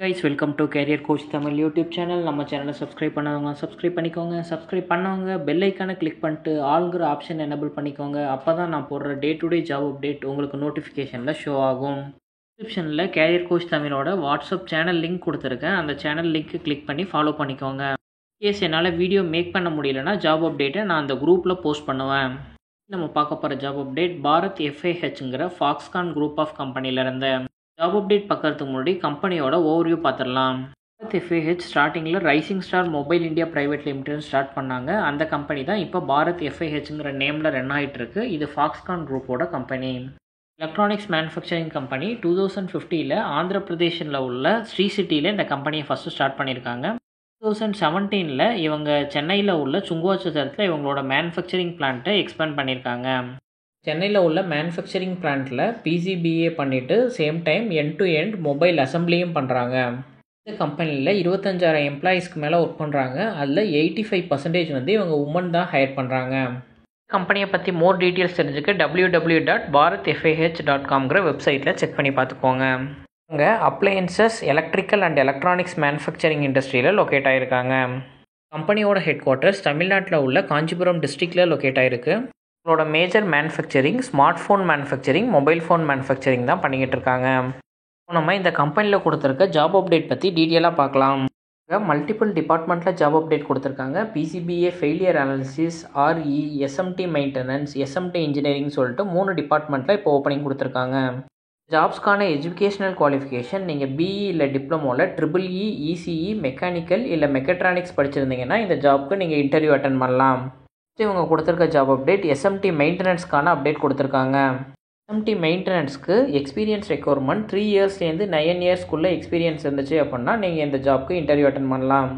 Guys welcome to carrier coach Tamil YouTube channel. நம்ம சேனலை subscribe பண்ணவங்க சப்ஸ்கிரைப் பண்ணிக்கோங்க. சப்ஸ்கிரைப் பண்ணவங்க பெல் ஐக்கானை கிளிக் பண்ணிட்டு ஆல்கிற ஆப்ஷன் எனேபிள் பண்ணிக்கோங்க. அப்போ தான் நான் போடுற day to day job update உங்களுக்கு நோட்டிஃபிகேஷனில் ஷோ ஆகும். டிஸ்கிரிப்ஷனில் கேரியர் கோச் தமிழோட வாட்ஸ்அப் சேனல் லிங்க் கொடுத்துருக்கேன். அந்த சேனல் லிங்க்கு கிளிக் பண்ணி ஃபாலோ பண்ணிக்கோங்க. கேஸ் என்னால் வீடியோ மேக் பண்ண முடியலன்னா ஜாப் அப்டேட்டை நான் அந்த குரூப்பில் போஸ்ட் பண்ணுவேன். நம்ம பார்க்க போகிற ஜாப் அப்டேட் பாரத் எஃப்ஐஹெச்ங்கிற ஃபாக்ஸ்கான் குரூப் ஆஃப் கம்பெனியிலேருந்து. ஜாப் அப்டேட் பார்க்கறதுக்கு முன்னாடி கம்பெனியோட ஓவர்வியூ பார்த்துடலாம். பாரத் எஃப்ஐஹெச் ஸ்டார்டிங்கில் rising star mobile India private limited start பண்ணாங்க. அந்த கம்பெனி தான் இப்போ பாரத் எஃப்ஐஹெச்ங்கிற நேமில் ரன் ஆகிட்டு இருக்கு. இது ஃபாக்ஸ்கான் குரூப்போட கம்பெனி. எலக்ட்ரானிக்ஸ் மேனுஃபேக்சரிங் கம்பெனி 2050 ஆந்திர பிரதேஷில் உள்ள ஸ்ரீ சிட்டியில் இந்த கம்பெனியை ஃபஸ்ட்டு ஸ்டார்ட் பண்ணியிருக்காங்க. 2017 இவங்க சென்னையில் உள்ள சுங்குவாச்சரத்தில் இவங்களோட மேனுஃபேக்சரிங் பிளான்ட்டை எக்ஸ்பேண்ட் பண்ணியிருக்காங்க. சென்னையில் உள்ள மேனுஃபேக்சரிங் பிளான்ட்டில் பிசிபிஏ பண்ணிவிட்டு same time end to end mobile அசம்பிளியும் பண்ணுறாங்க. இந்த கம்பெனியில் 25,000 எம்ப்ளாயீஸ்க்கு மேலே ஒர்க் பண்ணுறாங்க. அதில் 85% வந்து இவங்க உமன் தான் ஹையர் பண்ணுறாங்க. கம்பெனியை பற்றி மோர் டீட்டெயில்ஸ் தெரிஞ்சுக்க www.bharatfih.com வெப்சைட்டில் செக் பண்ணி பார்த்துக்கோங்க. இவங்க appliances, electrical and electronics manufacturing இண்டஸ்ட்ரியில் லொக்கேட் ஆகிருக்காங்க. கம்பெனியோட ஹெட் குவார்ட்டர்ஸ் தமிழ்நாட்டில் உள்ள காஞ்சிபுரம் டிஸ்ட்ரிக்டில் லொக்கேட் ஆகிருக்கு. இவங்களோட major manufacturing smart phone manufacturing, mobile phone manufacturing தான் பண்ணிக்கிட்டு இருக்காங்க. நம்ம இந்த கம்பெனியில் கொடுத்துருக்க ஜாப் அப்டேட் பற்றி டீட்டெயிலாக பார்க்கலாம். மல்டிபிள் டிபார்ட்மெண்ட்டில் ஜாப் அப்டேட் கொடுத்துருக்காங்க. PCBA, failure analysis, RE, SMT maintenance, SMT engineering சொல்லிட்டு 3 டிபார்ட்மெண்ட்டில் இப்போ ஓப்பனிங் கொடுத்துருக்காங்க. ஜாப்ஸ்க்கான எஜுகேஷனல் குவாலிஃபிகேஷன் நீங்கள் பிஇ இல்லை டிப்ளமோவில் EEE, இசிஇ, மெக்கானிக்கல் இல்லை மெக்கட்ரானிக்ஸ் படிச்சிருந்தீங்கன்னா இந்த ஜாப்க்கு நீங்கள் இன்டர்வியூ அட்டன் பண்ணலாம். இவங்க கொடுத்துருக்க ஜாப் அப்டேட் எஸ்எம்டி மெயின்டெனன்ஸ்க்கான அப்டேட் கொடுத்துருக்காங்க. எஸ்எம்டி மெயின்டெனன்ஸ்க்கு எக்ஸ்பீரியன்ஸ் ரெக்யர்மெண்ட் 3 இயர்ஸ்லேருந்து 9 இயர்ஸ்க்குள்ளே எக்ஸ்பீரியன்ஸ் இருந்துச்சு அப்படின்னா நீங்கள் இந்த ஜாப்க்கு இன்டர்வியூ அட்டன் பண்ணலாம்.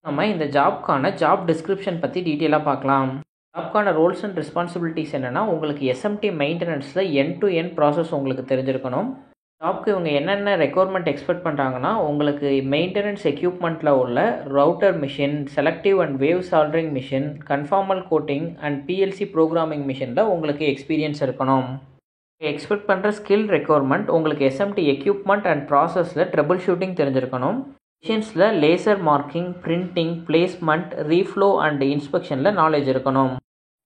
நம்ம இந்த ஜாப்க்கான ஜாப் டிஸ்கிரிப்ஷன் பற்றி டீட்டெயிலாக பார்க்கலாம். ஜாப்க்கான ரோல்ஸ் அண்ட் ரெஸ்பான்சிபிலிட்டிஸ் என்னென்னா, உங்களுக்கு எஸ்எம்டி மெயின்டெனன்ஸில் எண்ட் டு எண்ட் ப்ராசஸ் உங்களுக்கு தெரிஞ்சிருக்கணும். ஜாப்க்கு இவங்க என்னென்ன ரெக்யர்மெண்ட் எக்ஸ்பெக்ட் பண்ணுறாங்கன்னா, உங்களுக்கு மெயின்டெனன்ஸ் எக்யூப்மெண்ட்டில் உள்ள router machine, selective and wave soldering machine, conformal coating and PLC programming மிஷினில் உங்களுக்கு எக்ஸ்பீரியன்ஸ் இருக்கணும். எக்ஸ்பெக்ட் பண்ணுற ஸ்கில் ரெக்யர்மெண்ட் உங்களுக்கு எஸ்எம்டி எக்யூப்மெண்ட் அண்ட் ப்ராசஸில் ட்ரபிள் ஷூட்டிங் தெரிஞ்சிருக்கணும். மிஷின்ஸில் laser marking, printing, placement, reflow and இன்ஸ்பெக்ஷனில் நாலேஜ் இருக்கணும்.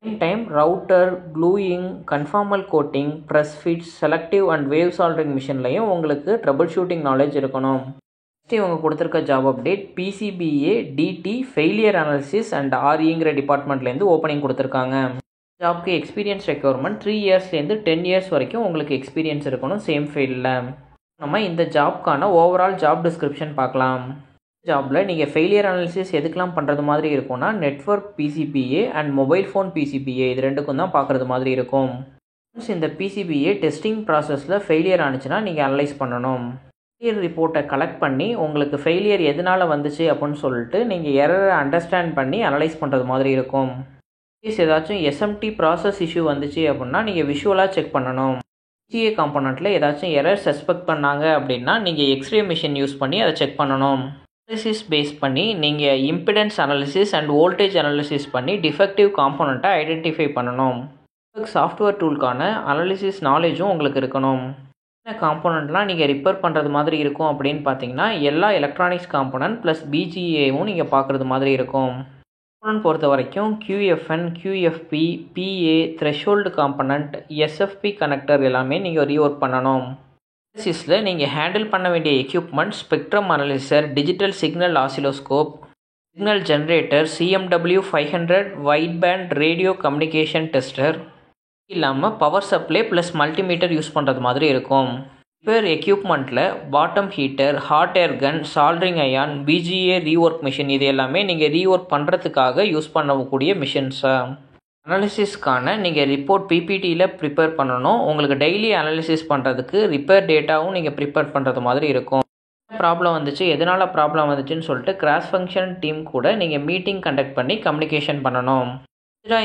Same time router, gluing, conformal coating, press fits, selective and wave soldering மிஷின்லையும் உங்களுக்கு ட்ரபிள் ஷூட்டிங் நாலேஜ் இருக்கணும். நெக்ஸ்ட் இவங்க கொடுத்துருக்க job update PCBA, DT, failure analysis and ஆர்இங்கிற டிபார்ட்மெண்ட்லேருந்து opening கொடுத்துருக்காங்க. ஜாப்க்கு experience requirement 3 இயர்ஸ்லேருந்து 10 இயர்ஸ் வரைக்கும் உங்களுக்கு எக்ஸ்பீரியன்ஸ் இருக்கணும் சேம் ஃபீல்டில். நம்ம இந்த ஜாப்க்கான ஓவரால் ஜாப் டிஸ்கிரிப்ஷன் பார்க்கலாம். ஜாபில் நீங்கள் ஃபெயிலியர் அனாலிசிஸ் எதுக்கெலாம் பண்ணுறது மாதிரி இருக்கும்னா, நெட்வொர்க் பிசிபிஏ அண்ட் மொபைல் ஃபோன் பிசிபிஏ இது ரெண்டுக்கும் தான் பார்க்குறது மாதிரி இருக்கும். இந்த பிசிபிஏ டெஸ்டிங் ப்ராசஸில் ஃபெயிலியர் ஆனிச்சுன்னா நீங்கள் அனலைஸ் பண்ணணும். ஃபெயிலியர் ரிப்போர்ட்டை கலெக்ட் பண்ணி உங்களுக்கு ஃபெயிலியர் எதனால் வந்துச்சு அப்படின்னு சொல்லிட்டு நீங்கள் எரரை அண்டர்ஸ்டாண்ட் பண்ணி அனலைஸ் பண்ணுறது மாதிரி இருக்கும். ஏதாச்சும் எஸ்எம்டி ப்ராசஸ் இஷ்யூ வந்துச்சு அப்படின்னா நீங்கள் விஷுவலாக செக் பண்ணணும். பிசிஏ காம்பனண்ட்டில் ஏதாச்சும் எரர் சஸ்பெக்ட் பண்ணாங்க அப்படின்னா நீங்கள் எக்ஸ்ரே மிஷின் யூஸ் பண்ணி அதை செக் பண்ணணும். அனாலிசிஸ் பேஸ் பண்ணி நீங்கள் impedance analysis and voltage analysis பண்ணி டிஃபெக்டிவ் காம்பனண்ட்டை ஐடென்டிஃபை பண்ணணும். சாஃப்ட்வேர் டூலுக்கான அனாலிசிஸ் நாலேஜும் உங்களுக்கு இருக்கணும். என்ன காம்பனண்ட்லாம் நீங்கள் ரிப்பேர் பண்ணுறது மாதிரி இருக்கும் அப்படின்னு பார்த்தீங்கன்னா, எல்லா எலக்ட்ரானிக்ஸ் காம்பனண்ட் ப்ளஸ் பிஜிஏவும் நீங்கள் பார்க்குறது மாதிரி இருக்கும். காம்பனண்ட் பொறுத்த வரைக்கும் QFN, QFP, PA, threshold component, SFP connector எல்லாமே நீங்கள் ரீஒர்க் பண்ணணும். அனாலிசிஸில் நீங்கள் ஹேண்டில் பண்ண வேண்டிய equipment spectrum analyser, digital signal oscilloscope, signal generator, CMW 500 wide band radio communication tester இல்லாமல் power supply plus multimeter use பண்ணுறது மாதிரி இருக்கும். ரிப்பேர் எக்யூப்மெண்ட்டில் bottom heater, hot air gun, soldering iron, BGA rework machine இது எல்லாமே நீங்கள் ரீஒர்க் பண்ணுறதுக்காக use பண்ணக்கூடிய மிஷின்ஸாக. அனாலிசிஸ்க்கான நீங்கள் ரிப்போர்ட் பிபிடியில் ப்ரிப்பேர் பண்ணணும். உங்களுக்கு டெய்லி அனாலிசிஸ் பண்ணுறதுக்கு ரிப்பேர் டேட்டாவும் நீங்கள் ப்ரிப்பேர் பண்ணுறது மாதிரி இருக்கும். ப்ராப்ளம் வந்துச்சு, எதனால் ப்ராப்ளம் வந்துச்சுன்னு சொல்லிட்டு கிராஸ் ஃபங்க்ஷன் டீம் கூட நீங்கள் மீட்டிங் கண்டக்ட் பண்ணி கம்யூனிகேஷன் பண்ணணும்.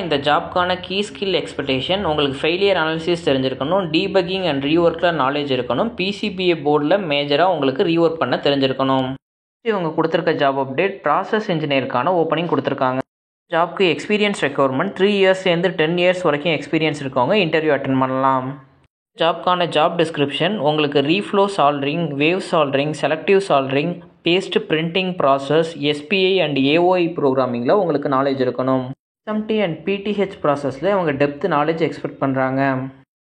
இந்த ஜாப்க்கான கீ ஸ்கில் எக்ஸ்பெக்டேஷன் உங்களுக்கு ஃபெயிலியர் அனாலிசிஸ் தெரிஞ்சிருக்கணும், டீபக்கிங் அண்ட் ரீஒர்க்கில் நாலேஜ் இருக்கணும், பிசிபிஏ போர்டில் மேஜராக உங்களுக்கு ரீஒர்க் பண்ண தெரிஞ்சிருக்கணும். இவங்க கொடுத்துருக்க ஜாப் அப்டேட் ப்ராசஸ் இன்ஜினியருக்கான ஓப்பனிங் கொடுத்துருக்காங்க. ஜாப்க்கு எக்ஸ்பீரியன்ஸ் ரெக்யர்மெண்ட் 3 இயர்ஸ்லேருந்து 10 இயர்ஸ் வரைக்கும் எக்ஸ்பீரியன்ஸ் இருக்கவங்க இன்டர்வியூ அட்டன் பண்ணலாம். ஜாப்க்கான ஜாப் டிஸ்கிரிப்ஷன் உங்களுக்கு reflow soldering, wave soldering, selective soldering, paste printing process, SPI and AOI ப்ரோக்ராமிங்கில் உங்களுக்கு நாலேஜ் இருக்கணும். எஸ்எம்டி அண்ட் பிடிஹெச் ப்ராசஸில் அவங்க டெப்த் நாலேஜ் எக்ஸ்பெக்ட் பண்ணுறாங்க.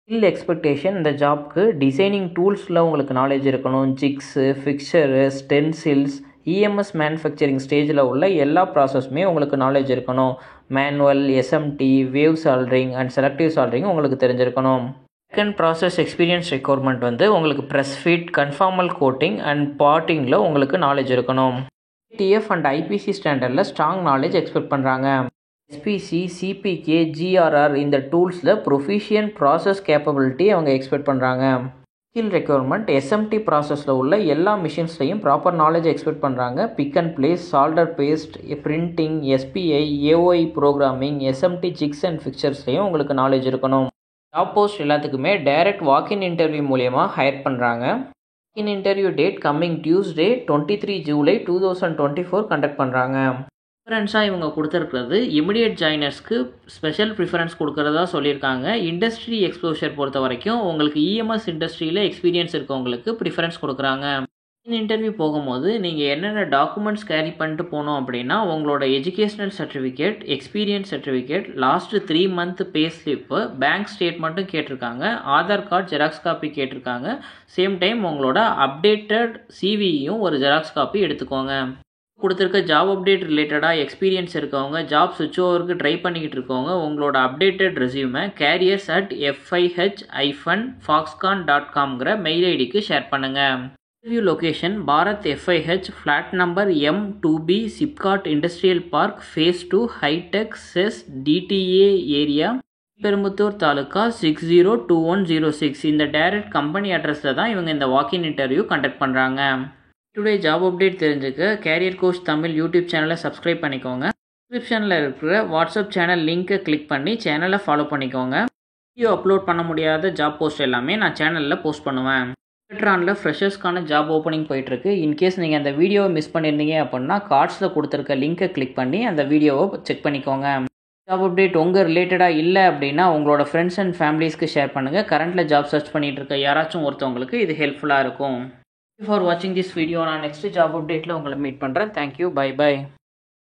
ஸ்கில் எக்ஸ்பெக்டேஷன் இந்த ஜாப்க்கு டிசைனிங் டூல்ஸில் உங்களுக்கு நாலேஜ் இருக்கணும். Jigs, fixture, stencils, EMS manufacturing ஸ்டேஜில் உள்ள எல்லா ப்ராசஸுமே உங்களுக்கு நாலேஜ் இருக்கணும். Manual, SMT, wave soldering and selective soldering உங்களுக்கு தெரிஞ்சிருக்கணும். செகண்ட் ப்ராசஸ் எக்ஸ்பீரியன்ஸ் ரெக்யர்மெண்ட் வந்து உங்களுக்கு press fit, conformal coating and பார்ட்டிங்கில் உங்களுக்கு நாலேஜ் இருக்கணும். டிஎஃப் அண்ட் ஐபிசி ஸ்டாண்டர்டில் ஸ்ட்ராங் நாலேஜ் எக்ஸ்பெக்ட் பண்ணுறாங்க. எஸ்பிசி, சிபிகே, ஜிஆர்ஆர் இந்த டூல்ஸில் ப்ரொஃபிஷியன்ட் ப்ராசஸ் கேப்பபிலிட்டி அவங்க எக்ஸ்பெக்ட் பண்ணுறாங்க. ஸ்கில் ரெக்யர்மெண்ட் எஸ்எம்டி ப்ராசஸில் உள்ள எல்லா மிஷின்ஸ்லையும் ப்ராப்பர் நாலேஜ் எக்ஸ்பெக்ட் பண்ணுறாங்க. Pick and place, solder paste, printing, SPI, AOI programming, SMT, jigs and ஃபிக்சர்ஸ்லையும் உங்களுக்கு நாலேஜ் இருக்கணும். ஜாப் போஸ்ட் எல்லாத்துக்குமே டைரக்ட் வாக்கின் இன்டர்வியூ மூலயமா ஹையர் பண்ணுறாங்க. Walk in interview date coming Tuesday 23 July 2024 conduct பண்ணுறாங்க. ப்ரிஃபரன்ஸாக இவங்க கொடுத்துருக்கிறது இமிடியேட் ஜாயினர்ஸ்க்கு ஸ்பெஷல் ப்ரிஃபரன்ஸ் கொடுக்குறதா சொல்லியிருக்காங்க. இண்டஸ்ட்ரி எக்ஸ்போஷர் பொறுத்த வரைக்கும் உங்களுக்கு இஎம்எஸ் இண்டஸ்ட்ரியில் எக்ஸ்பீரியன்ஸ் இருக்கவங்களுக்கு ப்ரிஃபரன்ஸ் கொடுக்குறாங்க. இன்டர்வியூ போகும்போது நீங்கள் என்னென்ன டாக்குமெண்ட்ஸ் கேரி பண்ணிட்டு போனோம் அப்படின்னா உங்களோட educational certificate, experience certificate, last 3 month pay slip, bank ஸ்டேட்மெண்ட்டும் கேட்டிருக்காங்க. ஆதார் கார்டு ஜெராக்ஸ் காப்பி கேட்டிருக்காங்க. சேம் டைம் உங்களோட அப்டேட்டட் சிவியும் ஒரு ஜெராக்ஸ் காப்பி எடுத்துக்கோங்க. கொடுத்துருக்க ஜாப் அப்டேட் ரிலேட்டடாக எக்ஸ்பீரியன்ஸ் இருக்கவங்க, ஜாப் சுவிட்ச் ஓவருக்கு ட்ரை பண்ணிக்கிட்டு இருக்கவங்க உங்களோட அப்டேட்டட் ரெஸ்யூமை careers@fih-foxconn.comங்கிற மெயில் ஐடிக்கு ஷேர் பண்ணுங்கள். Interview location Bharat FIH, flat number M2B, SIPCOT industrial park, phase 2, hitech SEZ DTA area, Perumbudur taluka 602106. இந்த டைரக்ட் கம்பெனி அட்ரஸில் தான் இவங்க இந்த வாக்கின் இன்டர்வியூ கண்டக்ட் பண்ணுறாங்க. டுடே ஜாப் அப்டேட் தெரிஞ்சுக்க கேரியர் கோச் தமிழ் யூடியூப் சேனலை சப்ஸ்கிரைப் பண்ணிக்கோங்க. டிஸ்கிரிப்ஷனில் இருக்கிற வாட்ஸ்அப் சேனல் லிங்க்கை கிளிக் பண்ணி சேனலை ஃபாலோ பண்ணிக்கோங்க. வீடியோ அப்லோட் பண்ண முடியாத ஜாப் போஸ்ட் எல்லாமே நான் சேனலில் போஸ்ட் பண்ணுவேன். டெலிகிராமில் ஃப்ரெஷர்ஸ்க்கான ஜாப் ஓப்பனிங் போயிட்டுருக்கு. இன்கேஸ் நீங்கள் அந்த வீடியோவை மிஸ் பண்ணியிருந்தீங்க அப்படின்னா கார்ட்ஸில் கொடுத்துருக்க லிங்க்கை கிளிக் பண்ணி அந்த வீடியோவை செக் பண்ணிக்கோங்க. ஜாப் அப்டேட் உங்கள் ரிலேட்டடாக இல்லை அப்படின்னா உங்களோட ஃப்ரெண்ட்ஸ் அண்ட் ஃபேமிலிஸ்க்கு ஷேர் பண்ணுங்கள். கரண்ட்டில் ஜாப் சர்ச் பண்ணிகிட்டு இருக்க யாராச்சும் ஒருத்தவங்களுக்கு இது ஹெல்ப்ஃபுல்லாக இருக்கும். ஃபார் வாட்சிங் திஸ் வீடியோ. நான் நெக்ஸ்ட் ஜாப் அப்டேட்டில் உங்களை மீட் பண்ணுறேன். தேங்க்யூ. பை.